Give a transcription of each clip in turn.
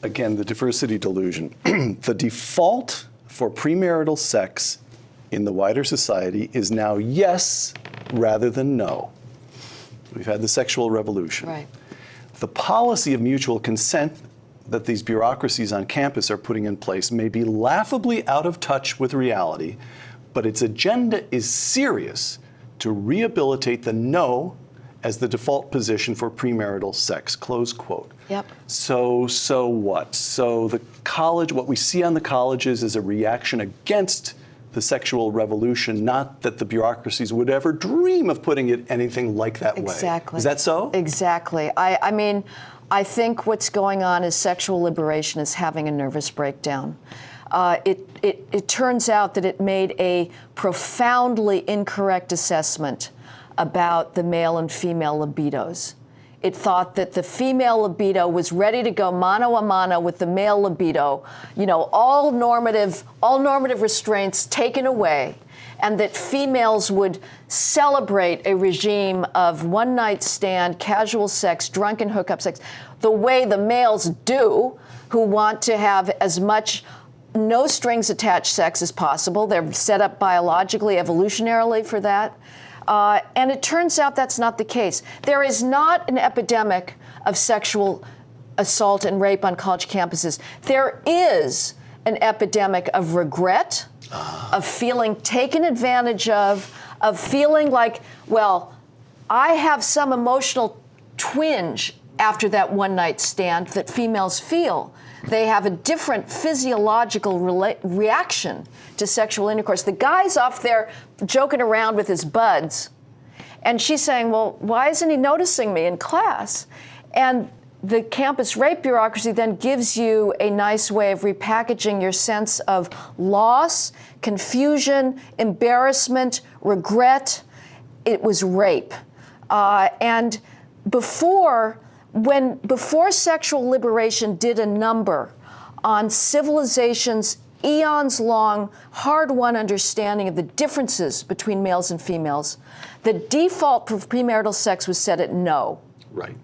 again, the diversity delusion. The default for premarital sex in the wider society is now yes rather than no. We've had the sexual revolution. Right. The policy of mutual consent that these bureaucracies on campus are putting in place may be laughably out of touch with reality, but its agenda is serious to rehabilitate the no as the default position for premarital sex, close quote. Yep. So what? So the college, what we see on the colleges is a reaction against the sexual revolution, not that the bureaucracies would ever dream of putting it anything like that way. Exactly. Is that so? Exactly. I mean, I think what's going on is sexual liberation is having a nervous breakdown. It turns out that it made a profoundly incorrect assessment about the male and female libidos. It thought that the female libido was ready to go mano a mano with the male libido, you know, all normative restraints taken away, and that females would celebrate a regime of one-night stand, casual sex, drunken hookup sex, the way the males do, who want to have as much no strings attached sex as possible. They're set up biologically, evolutionarily for that. And it turns out that's not the case. There is not an epidemic of sexual assault and rape on college campuses. There is an epidemic of regret, of feeling taken advantage of feeling like, well, I have some emotional twinge after that one-night stand that females feel. They have a different physiological reaction to sexual intercourse. The guy's off there joking around with his buds, and she's saying, well, why isn't he noticing me in class? And the campus rape bureaucracy then gives you a nice way of repackaging your sense of loss, confusion, embarrassment, regret. It was rape. And before sexual liberation did a number on civilization's eons-long, hard-won understanding of the differences between males and females, the default for premarital sex was set at no. Right.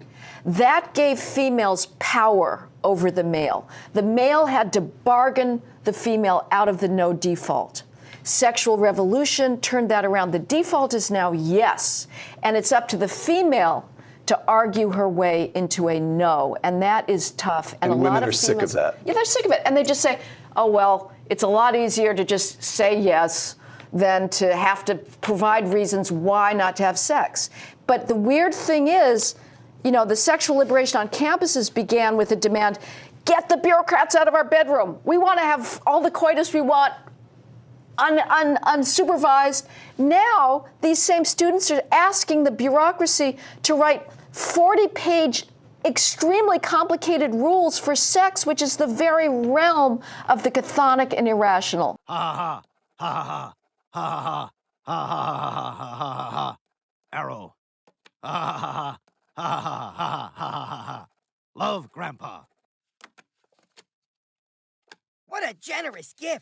That gave females power over the male. The male had to bargain the female out of the no default. Sexual revolution turned that around. The default is now yes, and it's up to the female to argue her way into a no, and that is tough. And a women lot of are sick of that. Yeah, they're sick of it, and they just say, oh, well, it's a lot easier to just say yes than to have to provide reasons why not to have sex. But the weird thing is, you know, the sexual liberation on campuses began with a demand, get the bureaucrats out of our bedroom. We want to have all the coitus we want, unsupervised. Now, these same students are asking the bureaucracy to write 40-page, extremely complicated rules for sex, which is the very realm of the chthonic and irrational. Ha ha ha ha ha ha ha ha ha ha ha ha. Arrow. Ha ha ha ha ha ha ha ha ha. Love, Grandpa. What a generous gift.